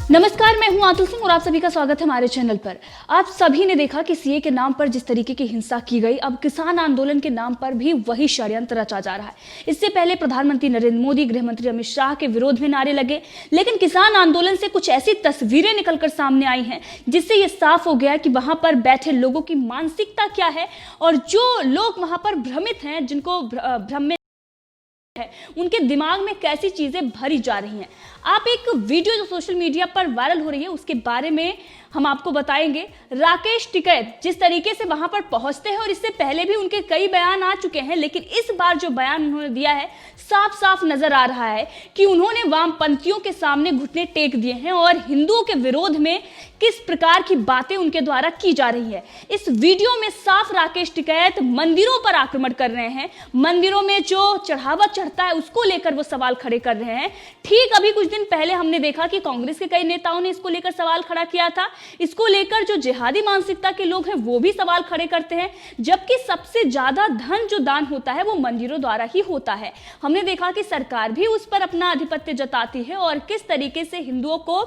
नमस्कार, मैं हूं आतुल सिंह और आप सभी का स्वागत है हमारे चैनल पर। आप सभी ने देखा कि सीए के नाम पर जिस तरीके की हिंसा की गई, अब किसान आंदोलन के नाम पर भी वही षड्यंत्र रचा जा रहा है। इससे पहले प्रधानमंत्री नरेंद्र मोदी, गृह मंत्री अमित शाह के विरोध में नारे लगे, लेकिन किसान आंदोलन से कुछ ऐसी तस्वीरें निकलकर सामने आई हैं जिससे ये साफ हो गया कि वहां पर बैठे लोगों की मानसिकता क्या है और जो लोग वहां पर भ्रमित हैं, जिनको भ्रम में है, उनके दिमाग में कैसी चीजें भरी जा रही हैं। आप एक वीडियो जो सोशल मीडिया पर वायरल हो रही है उसके बारे में हम आपको बताएंगे। राकेश टिकैत जिस तरीके से वहां पर पहुंचते हैं, और इससे पहले भी उनके कई बयान आ चुके हैं, लेकिन इस बार जो बयान उन्होंने दिया है साफ साफ नजर आ रहा है कि उन्होंने वामपंथियों के सामने घुटने टेक दिए हैं और हिंदुओं के विरोध में किस प्रकार की बातें उनके द्वारा की जा रही है। इस वीडियो में साफ राकेश टिकैत मंदिरों पर आक्रमण कर रहे हैं, मंदिरों में जो चढ़ावा चढ़ता है उसको लेकर वो सवाल खड़े कर रहे हैं। ठीक अभी कुछ दिन पहले हमने देखा कि कांग्रेस के कई नेताओं ने इसको लेकर सवाल खड़ा किया था। इसको लेकर जो जिहादी मानसिकता के लोग हैं वो भी सवाल खड़े करते हैं, जबकि सबसे ज्यादा धन जो दान होता है वो मंदिरों द्वारा ही होता है। हमने देखा कि सरकार भी उस पर अपना आधिपत्य जताती है और किस तरीके से हिंदुओं को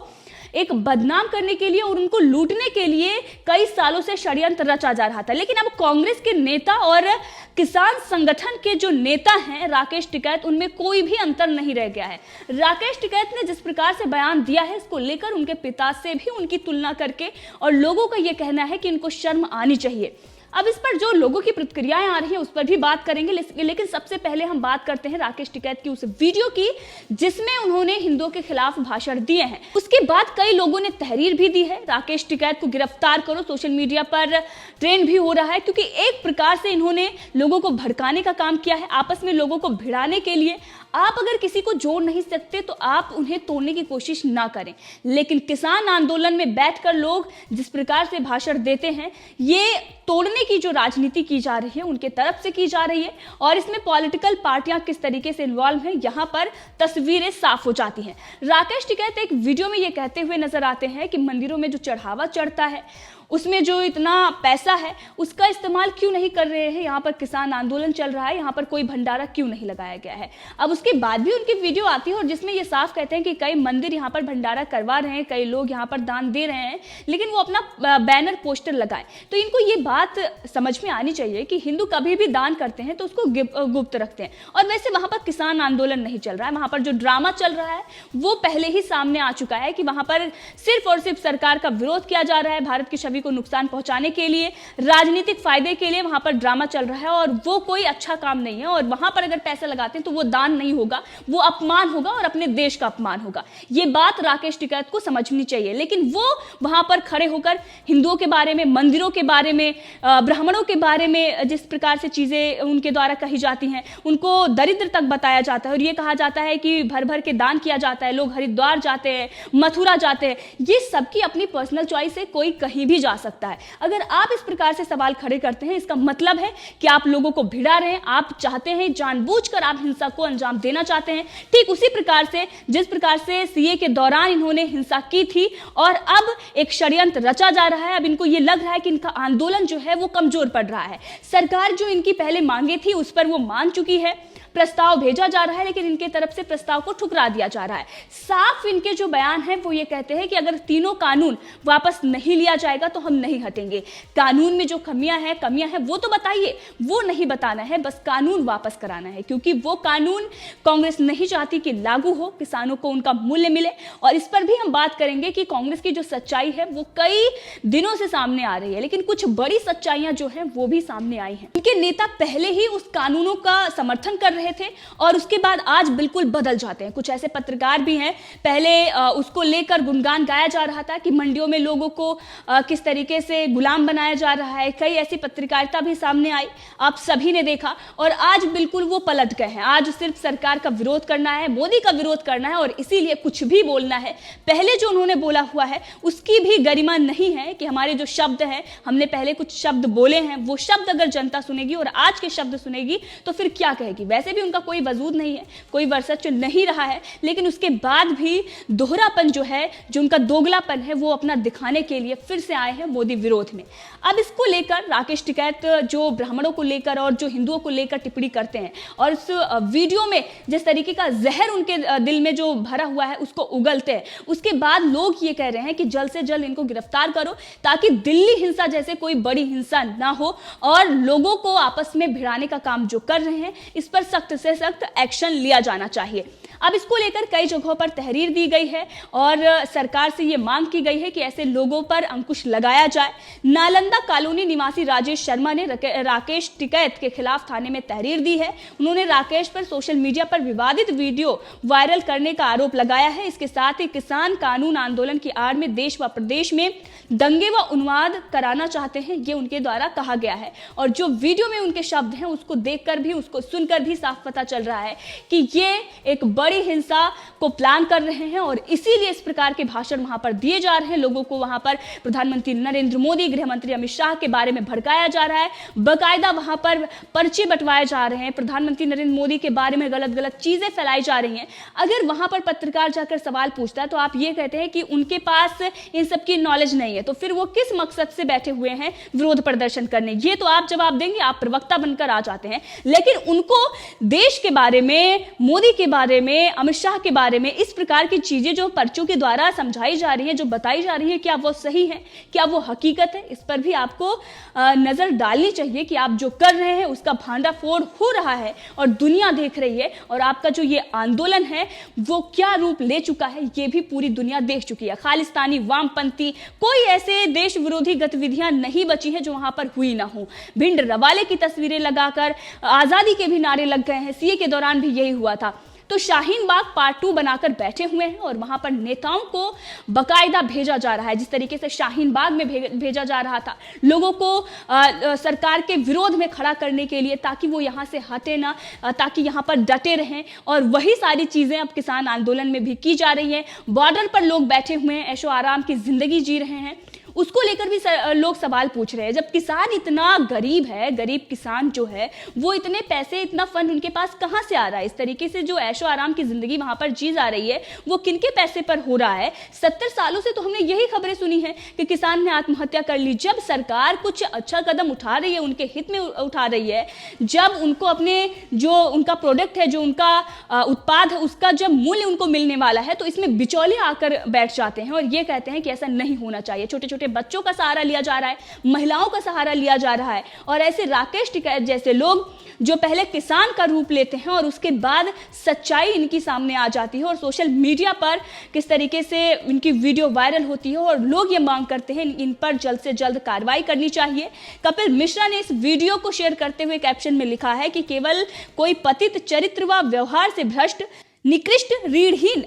एक बदनाम करने के लिए और उनको लूटने के लिए कई सालों से षड्यंत्र रचा जा रहा था। लेकिन अब कांग्रेस के नेता और किसान संगठन के जो नेता हैं राकेश टिकैत, उनमें कोई भी अंतर नहीं रह गया है। राकेश टिकैत ने जिस प्रकार से बयान दिया है इसको लेकर उनके पिता से भी उनकी तुलना करके और लोगों का यह कहना है कि इनको शर्म आनी चाहिए। अब इस पर जो लोगों की प्रतिक्रियाएं आ रही हैं उस पर भी बात करेंगे, लेकिन सबसे पहले हम बात करते हैं राकेश टिकैत की उस वीडियो की जिसमें उन्होंने हिंदुओं के खिलाफ भाषण दिए हैं। उसके बाद कई लोगों ने तहरीर भी दी है, राकेश टिकैत को गिरफ्तार करो, सोशल मीडिया पर ट्रेंड भी हो रहा है, क्योंकि एक प्रकार से इन्होंने लोगों को भड़काने का काम किया है, आपस में लोगों को भिड़ाने के लिए। आप अगर किसी को जोड़ नहीं सकते तो आप उन्हें तोड़ने की कोशिश ना करें, लेकिन किसान आंदोलन में बैठकर लोग जिस प्रकार से भाषण देते हैं, ये तोड़ने की जो राजनीति की जा रही है उनके तरफ से की जा रही है और इसमें पॉलिटिकल पार्टियां किस तरीके से इन्वॉल्व हैं यहां पर तस्वीरें साफ हो जाती हैं। राकेश टिकैत एक वीडियो में ये कहते हुए नजर आते हैं कि मंदिरों में जो चढ़ावा चढ़ता है उसमें जो इतना पैसा है उसका इस्तेमाल क्यों नहीं कर रहे हैं, यहाँ पर किसान आंदोलन चल रहा है, यहाँ पर कोई भंडारा क्यों नहीं लगाया गया है। अब उसके बाद भी उनकी वीडियो आती है और जिसमें ये साफ कहते हैं कि कई मंदिर यहाँ पर भंडारा करवा रहे हैं, कई लोग यहाँ पर दान दे रहे हैं, लेकिन वो अपना बैनर पोस्टर लगाए। तो इनको ये बात समझ में आनी चाहिए कि हिंदू कभी भी दान करते हैं तो उसको गुप्त रखते हैं। और वैसे वहाँ पर किसान आंदोलन नहीं चल रहा है, वहाँ पर जो ड्रामा चल रहा है वो पहले ही सामने आ चुका है कि वहाँ पर सिर्फ और सिर्फ सरकार का विरोध किया जा रहा है, भारत की छवि को नुकसान पहुंचाने के लिए, राजनीतिक फायदे के लिए वहां पर ड्रामा चल रहा है और वो कोई अच्छा काम नहीं है। और वहां पर अगर पैसा लगाते हैं तो वो दान नहीं होगा, वो अपमान होगा और अपने देश का अपमान होगा। ये बात राकेश टिकैत को समझनी चाहिए, लेकिन वो वहां पर खड़े होकर हिंदुओं के बारे में, मंदिरों के बारे में, ब्राह्मणों के बारे में जिस प्रकार से चीजें उनके द्वारा कही जाती हैं, उनको दरिद्र तक बताया जाता है और ये कहा जाता है कि भर भर के दान किया जाता है, लोग हरिद्वार जाते हैं, मथुरा जाते हैं। ये सबकी अपनी पर्सनल चॉइस है, कोई कहीं भी जा सकता है। अगर आप इस प्रकार से सवाल खड़े करते हैं इसका मतलब है कि आप लोगों को भिड़ा रहे हैं, आप चाहते हैं, जानबूझकर आप हिंसा को अंजाम देना चाहते हैं। ठीक उसी प्रकार से जिस प्रकार से सीए के दौरान इन्होंने हिंसा की थी और अब एक षड्यंत्र रचा जा रहा है। अब इनको ये लग रहा है कि इनका आंदोलन जो है वो कमजोर पड़ रहा है। सरकार जो इनकी पहले मांगे थी उस पर वो मान चुकी है, प्रस्ताव भेजा जा रहा है, लेकिन इनके तरफ से प्रस्ताव को ठुकरा दिया जा रहा है। साफ इनके जो बयान हैं वो ये कहते हैं कि अगर तीनों कानून वापस नहीं लिया जाएगा तो हम नहीं हटेंगे। कानून में जो कमियां हैं वो तो बताइए, वो नहीं बताना है, बस कानून वापस कराना है, क्योंकि वो कानून कांग्रेस नहीं चाहती कि लागू हो, किसानों को उनका मूल्य मिले। और इस पर भी हम बात करेंगे कि कांग्रेस की जो सच्चाई है वो कई दिनों से सामने आ रही है, लेकिन कुछ बड़ी सच्चाइयां जो है वो भी सामने आई हैं। उनके नेता पहले ही उस कानूनों का समर्थन कर रहे थे और उसके बाद आज बिल्कुल बदल जाते हैं। कुछ ऐसे पत्रकार भी हैं, पहले उसको लेकर गुणगान गाया जा रहा था कि मंडियों में लोगों को किस तरीके से गुलाम बनाया जा रहा है, कई ऐसी पत्रकारिता भी सामने आई, आप सभी ने देखा। और आज बिल्कुल वो पलट गए हैं, आज सिर्फ सरकार का विरोध करना है, मोदी का विरोध करना है और इसीलिए कुछ भी बोलना है। पहले जो उन्होंने बोला हुआ है उसकी भी गरिमा नहीं है कि हमारे जो शब्द हैं, हमने पहले कुछ शब्द बोले हैं, वो शब्द अगर जनता सुनेगी और आज के शब्द सुनेगी तो फिर क्या कहेगी। वैसे वैसे भी उनका कोई वजूद नहीं है, कोई वर्चस्व नहीं रहा है, लेकिन उसके बाद भी दोहरापन जो है, जो उनका दोगलापन है, वो अपना दिखाने के लिए फिर से आए हैं मोदी विरोध में। अब इसको लेकर राकेश टिकैत जो ब्राह्मणों को लेकर और जो हिंदुओं को लेकर टिप्पणी करते हैं और उस वीडियो में जिस तरीके का जहर उनके दिल में जो भरा हुआ है उसको उगलते हैं, उसके बाद लोग ये कह रहे हैं कि जल्द से जल्द इनको गिरफ्तार करो ताकि दिल्ली हिंसा जैसे कोई बड़ी हिंसा ना हो और लोगों को आपस में भिड़ाने का काम जो कर रहे हैं इस पर सख्त से सख्त एक्शन लिया जाना चाहिए। अब इसको लेकर कई जगहों पर तहरीर दी गई है और सरकार से ये मांग की गई है कि ऐसे लोगों पर अंकुश लगाया जाए। नालंदा कॉलोनी निवासी राजेश शर्मा ने राकेश टिकैत के खिलाफ थाने में तहरीर दी है। उन्होंने राकेश पर सोशल मीडिया पर विवादित वीडियो वायरल करने का आरोप लगाया है। इसके साथ ही किसान कानून आंदोलन की आड़ में देश व प्रदेश में दंगे व उन्माद कराना चाहते हैं, ये उनके द्वारा कहा गया है। और जो वीडियो में उनके शब्द हैं उसको देखकर भी, उसको सुनकर भी साफ पता चल रहा है कि ये एक बड़ी हिंसा को प्लान कर रहे हैं और इसीलिए इस प्रकार के भाषण वहां पर दिए जा रहे हैं। लोगों को वहां पर प्रधानमंत्री नरेंद्र मोदी, गृह मंत्री अमित शाह के बारे में भड़काया जा रहा है, बकायदा वहां पर पर्चे बंटवाए जा रहे हैं, प्रधानमंत्री नरेंद्र मोदी के बारे में गलत गलत चीजें फैलाई जा रही हैं। अगर वहां पर पत्रकार जाकर सवाल पूछता है तो आप ये कहते हैं कि उनके पास इन सब की नॉलेज नहीं है, तो फिर वो किस मकसद से बैठे हुए हैं विरोध प्रदर्शन करने? ये तो आप जवाब देंगे, आप प्रवक्ता बनकर आ जाते हैं, लेकिन उनको देश के बारे में, मोदी के बारे में, अमित शाह के बारे में इस प्रकार की चीजें जो पर्चों के द्वारा समझाई जा रही है, जो बताई जा रही है, क्या वो सही है, क्या वो हकीकत है? इस पर भी आपको नजर डालनी चाहिए कि आप जो कर रहे हैं उसका भांडाफोड़ हो रहा है और दुनिया देख रही है और आपका जो ये आंदोलन है वो क्या रूप ले चुका है ये भी पूरी दुनिया देख चुकी है। खालिस्तानी, वामपंथी, कोई ऐसे देश विरोधी गतिविधियां नहीं बची हैं जो वहां पर हुई ना हो। भिंड रवाले की तस्वीरें लगाकर आजादी के भी नारे लग गए हैं, सीए के दौरान भी यही हुआ था। तो शाहीन बाग पार्ट 2 बनाकर बैठे हुए हैं और वहां पर नेताओं को बकायदा भेजा जा रहा है, जिस तरीके से शाहीन बाग में भेजा जा रहा था लोगों को सरकार के विरोध में खड़ा करने के लिए, ताकि वो यहां से हटे ना, ताकि यहां पर डटे रहें। और वही सारी चीजें अब किसान आंदोलन में भी की जा रही हैं। बॉर्डर पर लोग बैठे हुए हैं, ऐशो आराम की जिंदगी जी रहे हैं, उसको लेकर भी लोग सवाल पूछ रहे हैं। जब किसान इतना गरीब है, गरीब किसान जो है वो इतने पैसे, इतना फंड उनके पास कहां से आ रहा है? इस तरीके से जो ऐशो आराम की जिंदगी वहां पर जी जा रही है वो किनके पैसे पर हो रहा है? 70 सालों से तो हमने यही खबरें सुनी है कि किसान ने आत्महत्या कर ली। जब सरकार कुछ अच्छा कदम उठा रही है, उनके हित में उठा रही है, जब उनको अपने जो उनका प्रोडक्ट है, जो उनका उत्पाद है, उसका जब मूल्य उनको मिलने वाला है, तो इसमें बिचौलिए आकर बैठ जाते हैं और ये कहते हैं कि ऐसा नहीं होना चाहिए। छोटे छोटे बच्चों का सहारा लिया जा रहा है, महिलाओं का सहारा लिया जा रहा है और ऐसे राकेश टिकैत जैसे लोग जो पहले किसान का रूप लेते हैं और उसके बाद सच्चाई इनकी सामने आ जाती है और सोशल मीडिया पर किस तरीके से इनकी वीडियो वायरल होती है और लोग ये मांग करते हैं इन पर जल्द से जल्द कार्रवाई करनी चाहिए। कपिल मिश्रा ने इस वीडियो को शेयर करते हुए कैप्शन में लिखा है कि केवल कोई पतित चरित्र व व्यवहार से भ्रष्ट, निकृष्ट, रीढ़हीन,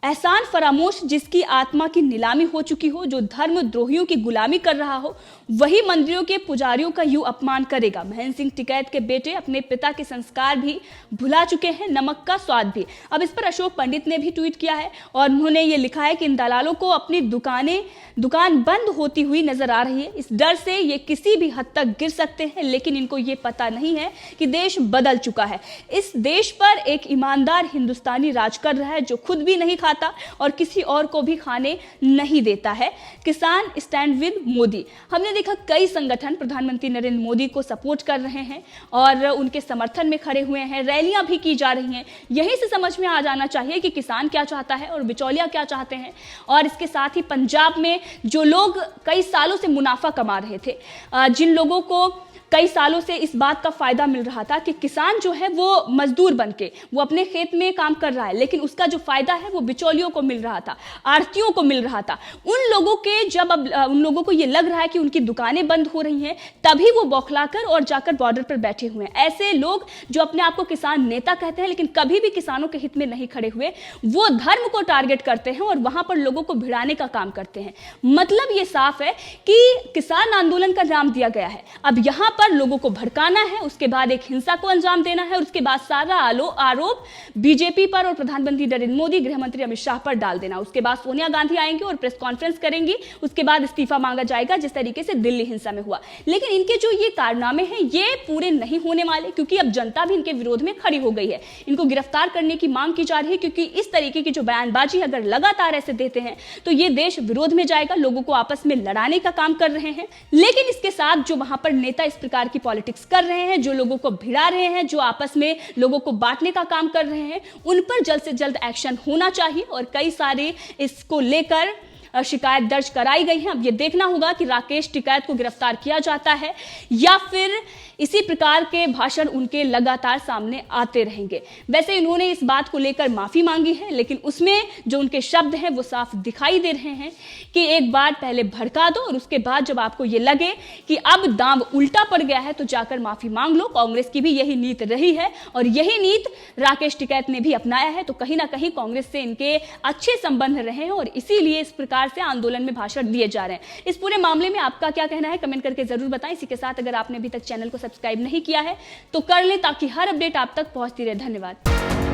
एहसान फरामोश, जिसकी आत्मा की नीलामी हो चुकी हो, जो धर्मद्रोहियों की गुलामी कर रहा हो, वही मंदिरों के पुजारियों का यूं अपमान करेगा। महेंद्र सिंह टिकैत के बेटे अपने पिता के संस्कार भी भुला चुके हैं, नमक का स्वाद भी। अब इस पर अशोक पंडित ने भी ट्वीट किया है और उन्होंने ये लिखा है कि इन दलालों को अपनी दुकान बंद होती हुई नजर आ रही है। इस डर से ये किसी भी हद तक गिर सकते हैं, लेकिन इनको ये पता नहीं है कि देश बदल चुका है। इस देश पर एक ईमानदार हिंदुस्तानी राज कर रहा है जो खुद भी नहीं खाता और किसी और को भी खाने नहीं देता है। किसान स्टैंड विद मोदी। हमने देखा कई संगठन प्रधानमंत्री नरेंद्र मोदी को सपोर्ट कर रहे हैं और उनके समर्थन में खड़े हुए हैं, रैलियां भी की जा रही हैं। यहीं से समझ में आ जाना चाहिए कि किसान क्या चाहता है और बिचौलिया क्या चाहते हैं। और इसके साथ ही पंजाब में जो लोग कई सालों से मुनाफा कमा रहे थे, जिन लोगों को कई सालों से इस बात का फायदा मिल रहा था कि किसान जो है वो मजदूर बनके वो अपने खेत में काम कर रहा है, लेकिन उसका जो फायदा है वो बिचौलियों को मिल रहा था, आढ़तियों को मिल रहा था। उन लोगों के जब अब उन लोगों को ये लग रहा है कि उनकी दुकानें बंद हो रही हैं, तभी वो बौखलाकर और जाकर बॉर्डर पर बैठे हुए हैं। ऐसे लोग जो अपने आप को किसान नेता कहते हैं लेकिन कभी भी किसानों के हित में नहीं खड़े हुए, वो धर्म को टारगेट करते हैं और वहां पर लोगों को भिड़ाने का काम करते हैं। मतलब ये साफ है कि किसान आंदोलन का नाम दिया गया है। अब यहां पर लोगों को भड़काना है, उसके बाद एक हिंसा को अंजाम देना है और उसके बाद सारा आरोप बीजेपी पर और प्रधानमंत्री नरेंद्र मोदी, गृह मंत्री अमित शाह पर डाल देना। उसके बाद सोनिया गांधी आएंगे और प्रेस कॉन्फ्रेंस करेंगी, उसके बाद इस्तीफा मांगा जाएगा, जिस तरीके से दिल्ली हिंसा में हुआ। लेकिन इनके जो ये कारनामे हैं ये पूरे नहीं होने वाले, क्योंकि अब जनता भी इनके विरोध में खड़ी हो गई है। इनको गिरफ्तार करने की मांग की जा रही है, क्योंकि इस तरीके की जो बयानबाजी अगर लगातार ऐसे देते हैं तो ये देश विरोध में जाएगा, लोगों को आपस में लड़ाने का काम कर रहे हैं। लेकिन इसके साथ जो वहां पर नेता इस प्रकार की पॉलिटिक्स कर रहे हैं, जो लोगों को भिड़ा रहे हैं, जो आपस में लोगों को बांटने का काम कर रहे हैं, उन पर जल्द से जल्द एक्शन होना चाहिए। और कई सारे इसको लेकर शिकायत दर्ज कराई गई है। अब यह देखना होगा कि राकेश टिकैत को गिरफ्तार किया जाता है या फिर इसी प्रकार के भाषण उनके लगातार सामने आते रहेंगे। वैसे इन्होंने इस बात को लेकर माफी मांगी है, लेकिन उसमें जो उनके शब्द हैं वो साफ दिखाई दे रहे हैं कि एक बार पहले भड़का दो और उसके बाद जब आपको ये लगे कि अब दांव उल्टा पड़ गया है तो जाकर माफी मांग लो। कांग्रेस की भी यही नीति रही है और यही नीति राकेश टिकैत ने भी अपनाया है। तो कहीं ना कहीं कांग्रेस से इनके अच्छे संबंध रहे हैं और इसीलिए इस प्रकार से आंदोलन में भाषण दिए जा रहे हैं। इस पूरे मामले में आपका क्या कहना है, कमेंट करके जरूर बताएं। इसी के साथ अगर आपने अभी तक चैनल को सब्सक्राइब नहीं किया है तो कर लें, ताकि हर अपडेट आप तक पहुंचती रहे। धन्यवाद।